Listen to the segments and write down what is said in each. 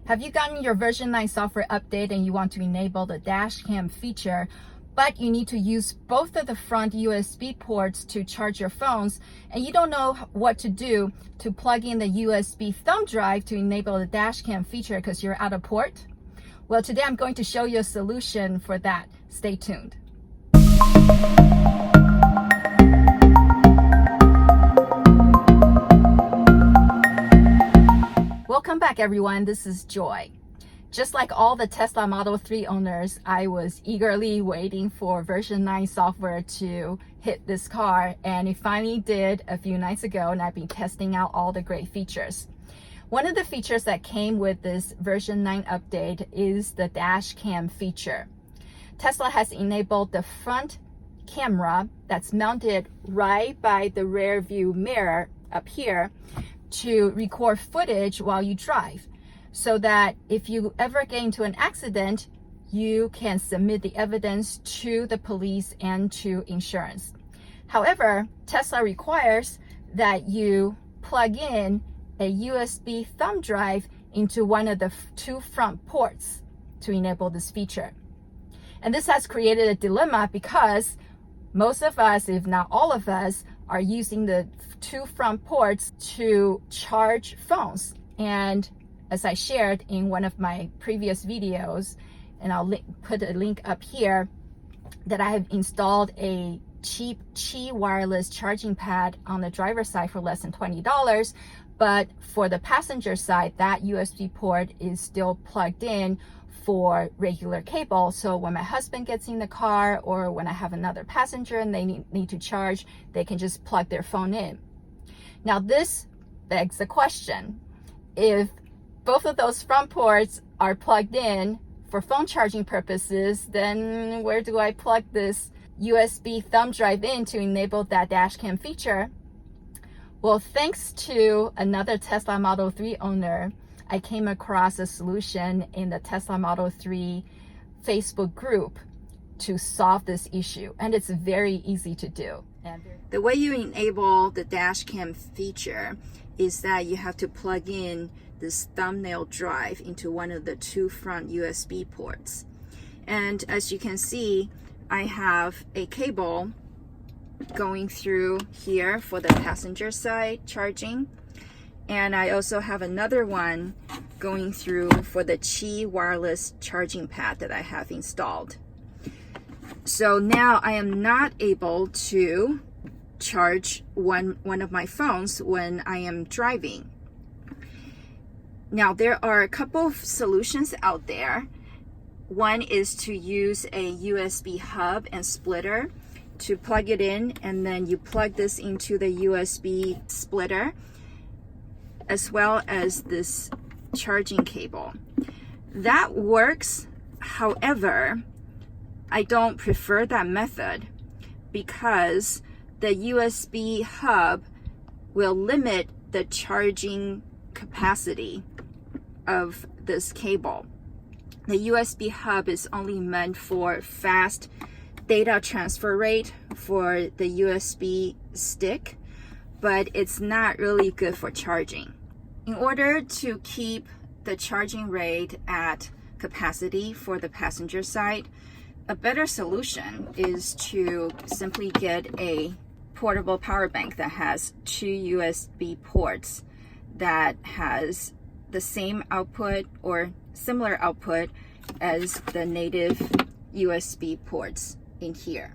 Have you gotten your version 9 software update and you want to enable the dash cam feature, but you need to use both of the front USB ports to charge your phones, and you don't know what to do to plug in the USB thumb drive to enable the dash cam feature because you're out of port? Well, today I'm going to show you a solution for that. Stay tuned. Welcome back, everyone. This is Joy. Just like all the Tesla Model 3 owners, I was eagerly waiting for version 9 software to hit this car, and it finally did a few nights ago, and I've been testing out all the great features. One of the features that came with this version 9 update is the dash cam feature. Tesla has enabled the front camera that's mounted right by the rear view mirror up here to record footage while you drive, so that if you ever get into an accident, you can submit the evidence to the police and to insurance. However, Tesla requires that you plug in a USB thumb drive into one of the two front ports to enable this feature. And this has created a dilemma because most of us, if not all of us, are using the two front ports to charge phones. And as I shared in one of my previous videos, and I'll put a link up here, that I have installed a cheap Qi wireless charging pad on the driver's side for less than $20. But for the passenger side, that USB port is still plugged in for regular cable. So when my husband gets in the car, or when I have another passenger and they need to charge, they can just plug their phone in. Now this begs the question, if both of those front ports are plugged in for phone charging purposes, then where do I plug this USB thumb drive in to enable that dash cam feature? Well, thanks to another Tesla Model 3 owner, I came across a solution in the Tesla Model 3 Facebook group to solve this issue, and it's very easy to do. The way you enable the dash cam feature is that you have to plug in this thumbnail drive into one of the two front USB ports. And as you can see, I have a cable going through here for the passenger side charging, and I also have another one going through for the Qi wireless charging pad that I have installed. So now I am not able to charge one of my phones when I am driving. Now there are a couple of solutions out there. One is to use a USB hub and splitter to plug it in, and then you plug this into the USB splitter, as well as this charging cable. That works. However, I don't prefer that method because the USB hub will limit the charging capacity of this cable. The USB hub is only meant for fast data transfer rate for the USB stick, but it's not really good for charging. In order to keep the charging rate at capacity for the passenger side, a better solution is to simply get a portable power bank that has two USB ports that has the same output or similar output as the native USB ports in here.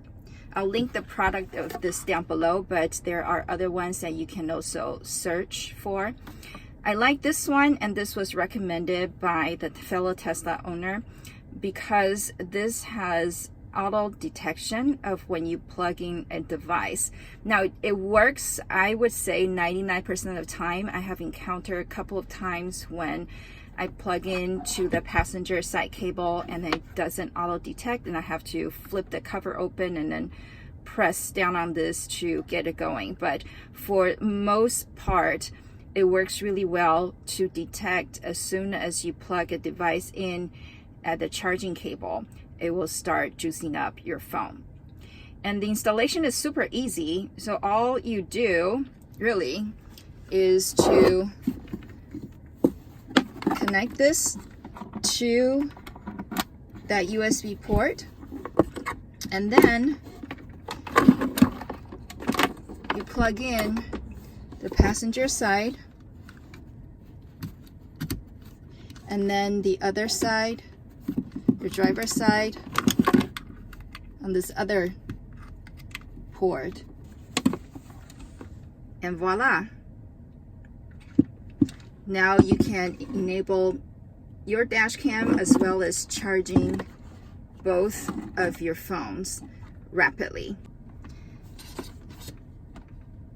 I'll link the product of this down below, but there are other ones that you can also search for. I like this one, and this was recommended by the fellow Tesla owner because this has auto detection of when you plug in a device. Now it works, I would say 99% of the time. I have encountered a couple of times when I plug into the passenger side cable and it doesn't auto detect, and I have to flip the cover open and then press down on this to get it going. But for most part, it works really well to detect as soon as you plug a device in at the charging cable, it will start juicing up your phone. And the installation is super easy. So all you do really is to connect this to that USB port, and then you plug in the passenger side, and then the other side, your driver's side, on this other port, and voila. Now you can enable your dash cam as well as charging both of your phones rapidly.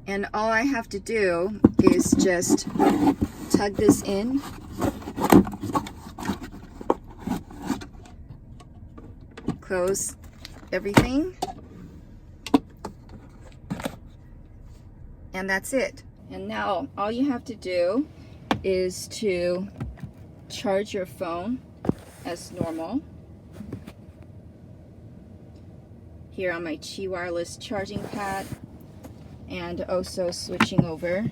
And all I have to do is just tug this in, close everything, and that's it. And now all you have to do is to charge your phone as normal. Here on my Qi wireless charging pad, and also switching over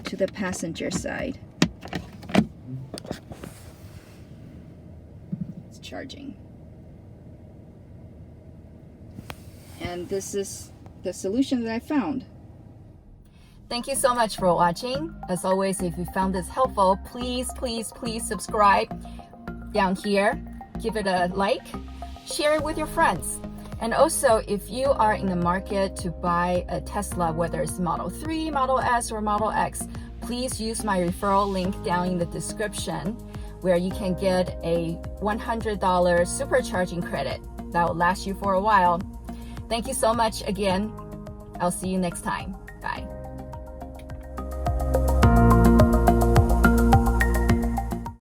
to the passenger side. It's charging. And this is the solution that I found. Thank you so much for watching. As always, if you found this helpful, please subscribe down here. Give it a like, share it with your friends. And also, if you are in the market to buy a Tesla, whether it's Model 3, Model S, or Model X, please use my referral link down in the description, where you can get a $100 supercharging credit that will last you for a while. Thank you so much again. I'll see you next time. Bye.